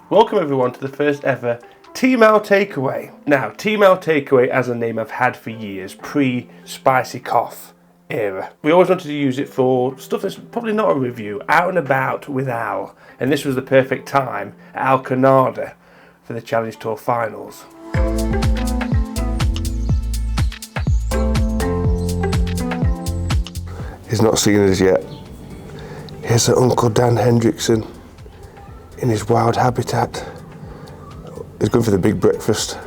Welcome everyone to the first ever T-Mail Takeaway. Now, T-Mail Takeaway as a name I've had for years, pre-Spicy Cough era. We always wanted to use it for stuff that's probably not a review, out and about with Al. And this was the perfect time at Alcanada for the Challenge Tour finals. He's not seen us yet. Here's Uncle Dan Hendrickson in his wild habitat. He's going for the big breakfast.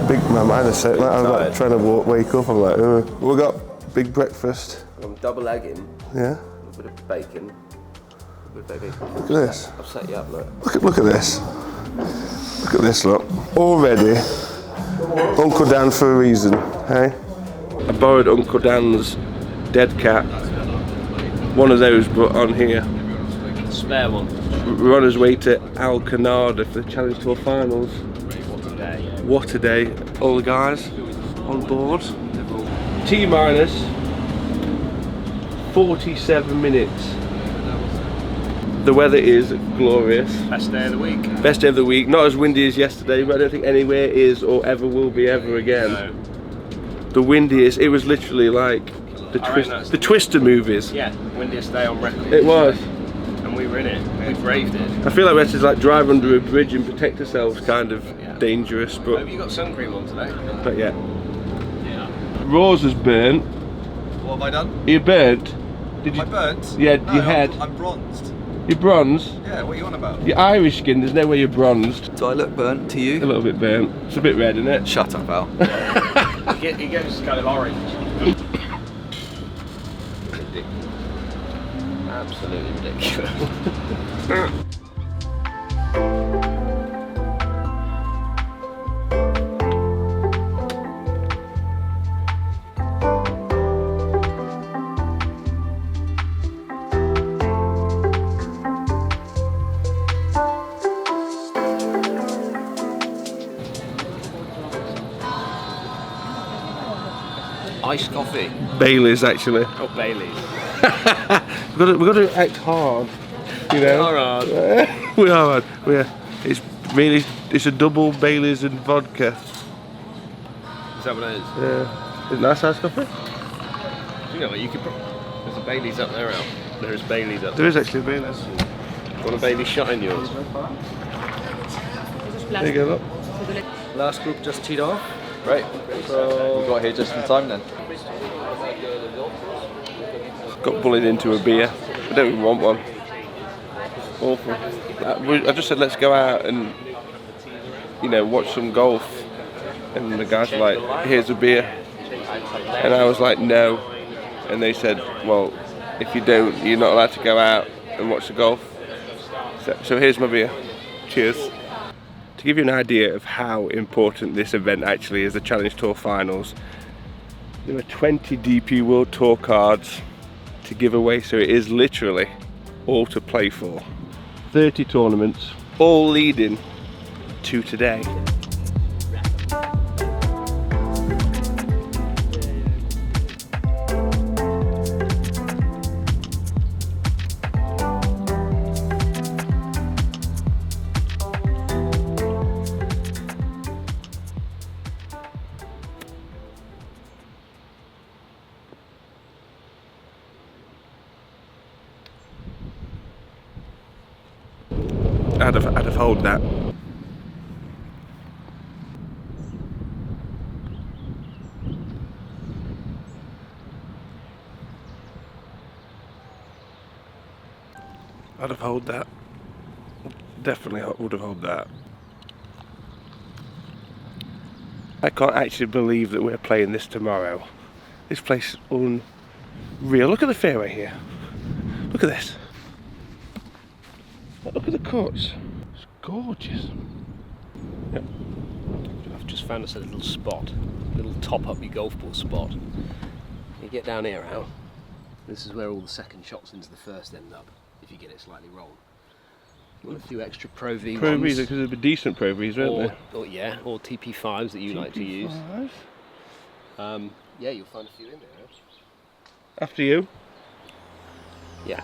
Big, my mind is set. I'm like trying to wake up. I'm like, we got big breakfast. I'm double egging. Yeah. A bit of bacon. A bit of bacon. Look at this. I'll set you up, look. Look at this. Look at this, look. Already, Uncle Dan for a reason, hey? I borrowed Uncle Dan's dead cat. One of those, but on here. Spare one. We're on his way to Alcanada for the Challenge Tour finals. What a day. What a day. All the guys on board. T-minus 47 minutes. The weather is glorious. Best day of the week. Best day of the week. Not as windy as yesterday, but I don't think anywhere is or ever will be ever again. No. The windiest, it was literally like the Twister movies. Yeah, windiest day on record. It was. And we were in it. We braved it. I feel like we had to like drive under a bridge and protect ourselves, kind of dangerous, but Hope you got sun cream on today. not yet. Rose is burnt. What have I done? You're burnt. Did you? Am I burnt? Yeah, no, your head. I'm bronzed. You're bronzed. Yeah, what are you on about? You're Irish skin, there's no way you're bronzed. Do I look burnt to A you? little bit burnt. It's a bit red, isn't it? Shut up, Al. He goes kind of orange. Absolutely ridiculous. Iced coffee. Baileys, actually. Oh, Bailey's. We've got to act hard, you know. Alright. We are hard. It's a double Baileys and vodka. Is that what it is? Yeah. Is it nice iced coffee? You know what, you could there's a Bailey's up there, Al. There's Bailey's up There there. is actually a Baileys. Want a Bailey's shot in yours? There you go, look. Last group just teed off. Right. So we got here just in time then. Got bullied into a beer. I don't even want one. Awful. I just said let's go out and, you know, watch some golf. And the guys were like, here's a beer. And I was like, no. And they said, well, if you don't, you're not allowed to go out and watch the golf. So here's my beer. Cheers. To give you an idea of how important this event actually is, the Challenge Tour finals, there are 20 DP World Tour cards to give away, so it is literally all to play for. 30 tournaments, all leading to today. I'd have hold that. I'd have hold that. Definitely would have hold that. I can't actually believe that we're playing this tomorrow. This place is unreal. Look at the fairway here. Look at this. Look at the cuts. It's gorgeous. Yep. I've just found us a little spot, a little top up your golf ball spot. You get down here, Al. This is where all the second shots into the first end up, if you get it slightly wrong. Got a few extra Pro V Pro ones. V's, because they're decent Pro V's, aren't they? Or yeah, or TP5s that you like to use. TP5s? Yeah, you'll find a few in there. After you. Yeah.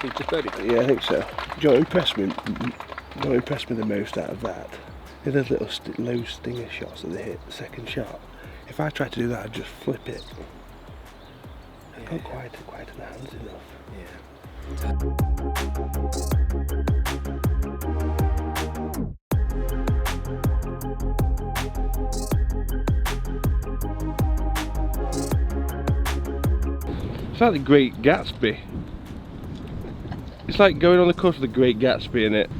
You've just birdied. Yeah, I think so. Do you know what impressed me the most out of that? They're those little low stinger shots that they hit the second shot. If I tried to do that, I'd just flip it. I can't quite in the hands enough. It's like the Great Gatsby. It's like going on the course of the Great Gatsby, in it.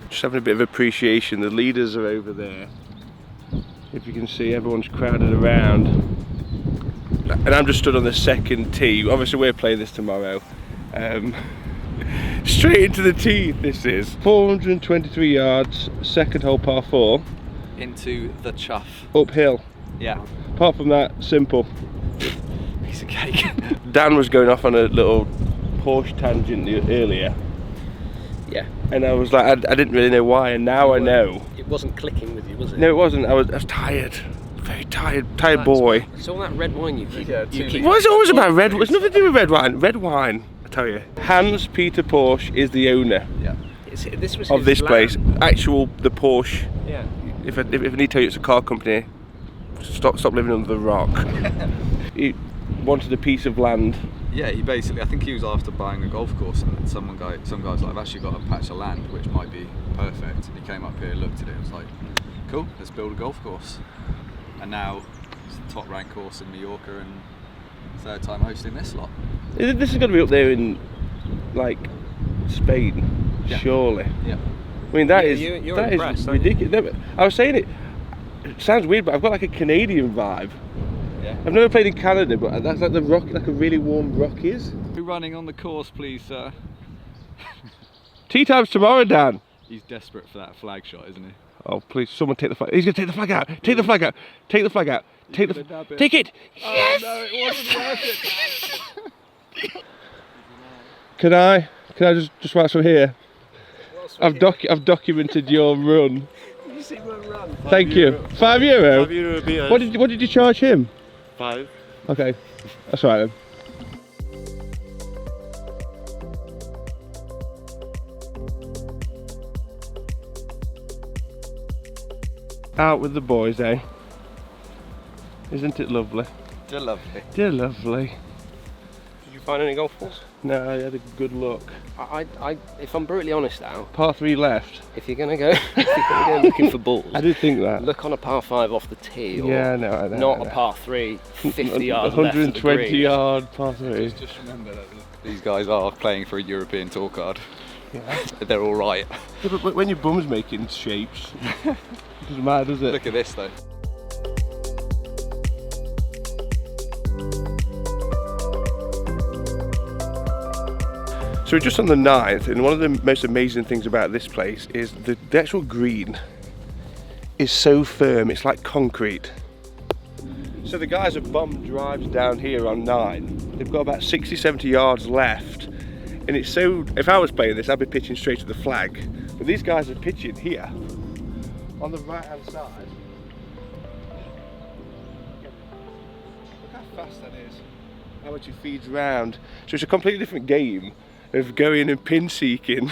Just having a bit of appreciation. The leaders are over there. If you can see, everyone's crowded around. And I'm just stood on the second tee. Obviously we're playing this tomorrow. Straight into the teeth this is. 423 yards, second hole par 4. Into the chuff. Uphill. Yeah. Apart from that, simple. Piece of cake. Dan was going off on a little Porsche tangent earlier. Yeah. And I was like, I didn't really know why, and now I know. It wasn't clicking with you, was it? No, it wasn't. I was tired. Very tired boy. It's all that red wine you keep. Yeah, Why is it always about red? It's nothing to do with red wine. Red wine, I tell you. Hans-Peter Porsche is the owner Yeah. This was of his this land. place. The Porsche. Yeah. If I need to tell you it's a car company, stop living under the rock. He wanted a piece of land. Yeah, he basically, I think he was after buying a golf course, and some guy's like, I've actually got a patch of land which might be perfect. And he came up here, looked at it, and was like, cool, let's build a golf course. And now it's a top ranked course in Mallorca, and third time hosting this lot. This is going to be up there in, like, Spain, Yeah. surely. Yeah. I mean, that is you're impressed, aren't you? ridiculous. I was saying it sounds weird, but I've got like a Canadian vibe. Yeah. I've never played in Canada, but that's like the rock, like a really warm Rockies. Running on the course, please, sir. Tee times tomorrow, Dan. He's desperate for that flag shot, isn't he? Oh, please, someone take the flag. He's going to take the flag out. Take the flag out. Take the flag out. Take it. Yes! Oh, no, it wasn't worth it. Can I just watch from here? I've documented your run. Did you see my run? Thank you. €5? €5 beer. What did you charge him? 5. Okay, that's all right then. Out with the boys, eh? Isn't it lovely? You're lovely. Dear lovely. Did you find any golf balls? No, I had a good look. If I'm brutally honest, Al, Par 3 left. if you're gonna go looking for balls, I did think that. look on a par 5 off the tee, or Yeah, no, I know. not I know. a par 3, 50 yards left of the 120 green. yard par 3. Just remember that these guys are playing for a European tour card. Yeah. They're all right. Yeah, but when your bum's making shapes, it doesn't matter, does it? Look at this though. So we're just on the 9th, and one of the most amazing things about this place is the actual green is so firm, it's like concrete. So the guys have bombed drives down here on 9. They've got about 60, 70 yards left, and it's so, if I was playing this, I'd be pitching straight to the flag. But these guys are pitching here, on the right hand side. Look how fast that is, how much it feeds round. So it's a completely different game of going and pin seeking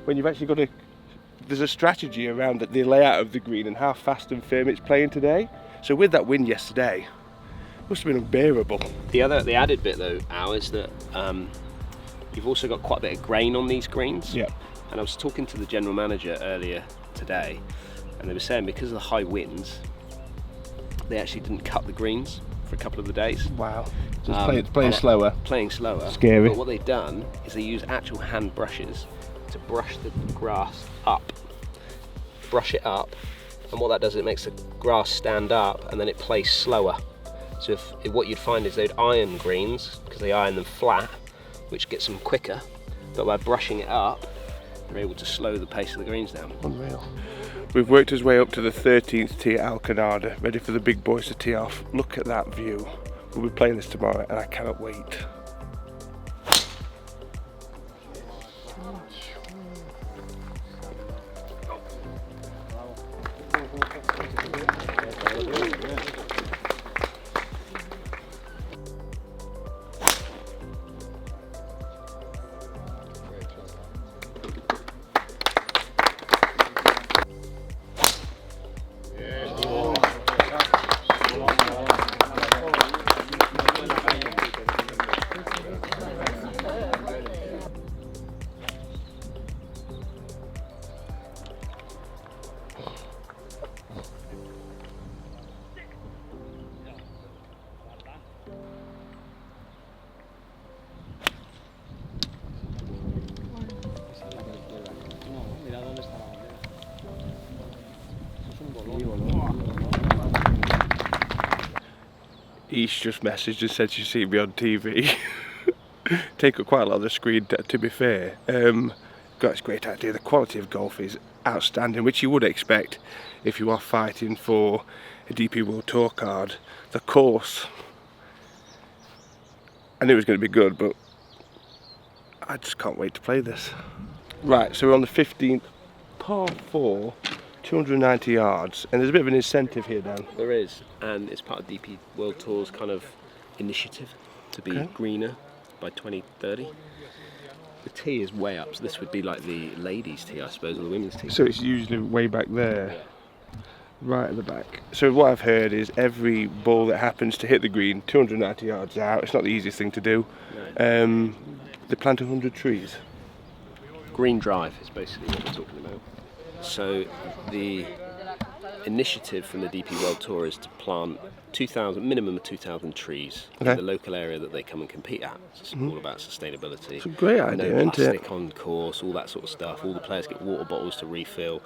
when you've actually got to, there's a strategy around the layout of the green and how fast and firm it's playing today. So with that win yesterday, it must have been unbearable. The added bit though, Al, is that you've also got quite a bit of grain on these greens. Yeah. And I was talking to the general manager earlier today, and they were saying because of the high winds, they actually didn't cut the greens for a couple of the days. Wow. So it's playing slower. Playing slower. Scary. But what they've done is they use actual hand brushes to brush the grass up. Brush it up, and what that does is it makes the grass stand up, and then it plays slower. So if what you'd find is they'd iron greens, because they iron them flat, which gets them quicker, but by brushing it up, they're able to slow the pace of the greens down. Unreal. We've worked his way up to the 13th tee at Alcanada, ready for the big boys to tee off. Look at that view. We'll be playing this tomorrow, and I cannot wait. Each just messaged and said she's seen me on TV. Take up quite a lot of the screen, to be fair. Got a great idea. The quality of golf is outstanding, which you would expect if you are fighting for a DP World Tour card. The course, I knew it was going to be good, but I just can't wait to play this. Right, so we're on the 15th, par 4. 290 yards, and there's a bit of an incentive here, Dan. There is, and it's part of DP World Tour's kind of initiative to be greener by 2030. The tee is way up, so this would be like the ladies' tee, I suppose, or the women's tee. So it's usually way back there, right at the back. So what I've heard is every ball that happens to hit the green, 290 yards out, it's not the easiest thing to do. No. They plant 100 trees. Green drive is basically what we're talking about. So the initiative from the DP World Tour is to plant 2,000, minimum of 2,000 trees in the local area that they come and compete at. So it's all about sustainability. It's a great idea, isn't it? No plastic on course, all that sort of stuff. All the players get water bottles to refill.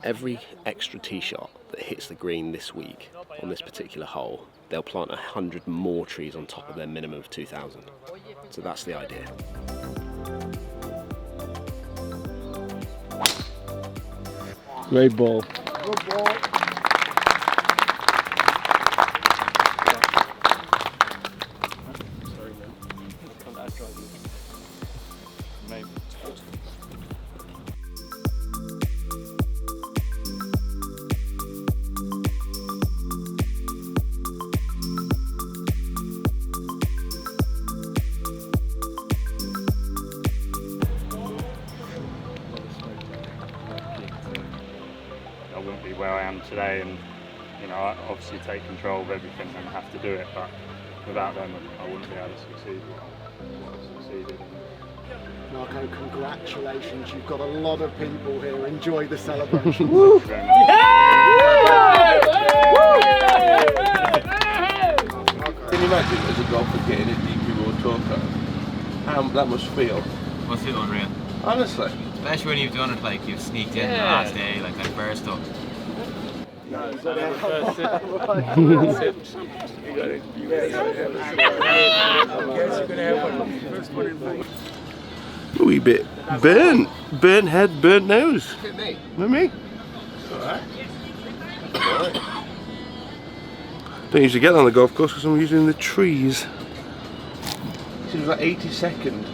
Every extra tee shot that hits the green this week on this particular hole, they'll plant 100 more trees on top of their minimum of 2,000. So that's the idea. Great ball. Good ball. Sorry, man. Come back, drive you. Maybe. I wouldn't be where I am today, and I obviously take control of everything and have to do it, but without them I wouldn't be able to succeed what I've succeeded. Marco, congratulations. You've got a lot of people here. Enjoy the celebration. Thank you very much. Can you imagine as a golfer getting a DP World Tour card? How that must feel. Must feel unreal. Honestly. Especially when you've done it, like you've sneaked in the last day, like first up. A wee bit burnt head, burnt nose. Look at me. Look at me. Alright. Don't usually get on the golf course because I'm usually in the trees. It was like 82nd.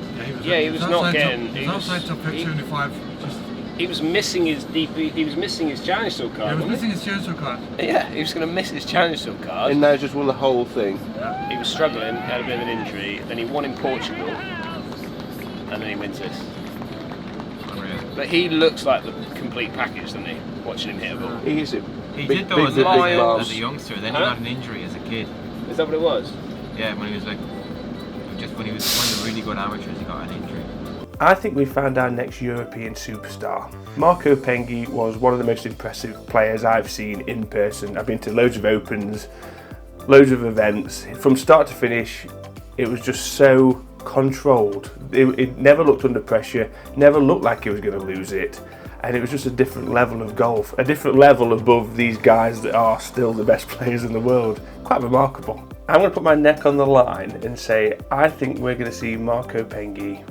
Yeah, he was not getting. He was outside top 75. He was missing his DP. He was missing his Challenge Tour card. Yeah, he was wasn't missing his Challenge Tour card. Yeah, he was going to miss his Challenge Tour card. And now just won the whole thing. He was struggling, had a bit of an injury. Then he won in Portugal, and then he wins this. But he looks like the complete package, doesn't he? Watching him hit a ball. He is a He big, did though big, as, big, a, big as a youngster, then he had an injury as a kid. Is that what it was? Yeah, when he was like, just when he was one of the really good amateurs, he got an injury. I think we found our next European superstar. Marco Penghi was one of the most impressive players I've seen in person. I've been to loads of opens, loads of events. From start to finish, it was just so controlled. It never looked under pressure, never looked like he was going to lose it. And it was just a different level of golf, a different level above these guys that are still the best players in the world. Quite remarkable. I'm going to put my neck on the line and say I think we're going to see Marco Penghi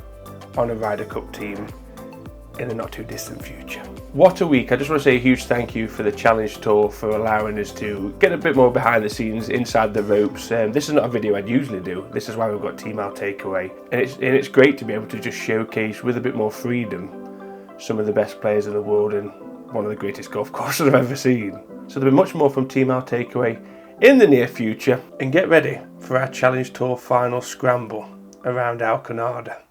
on a Ryder Cup team in the not too distant future. What a week. I just want to say a huge thank you for the Challenge Tour for allowing us to get a bit more behind the scenes, inside the ropes. This is not a video I'd usually do. This is why we've got Team Our Takeaway. And it's great to be able to just showcase with a bit more freedom some of the best players in the world in one of the greatest golf courses I've ever seen. So there'll be much more from Team Our Takeaway in the near future, and get ready for our Challenge Tour final scramble around Alcanada.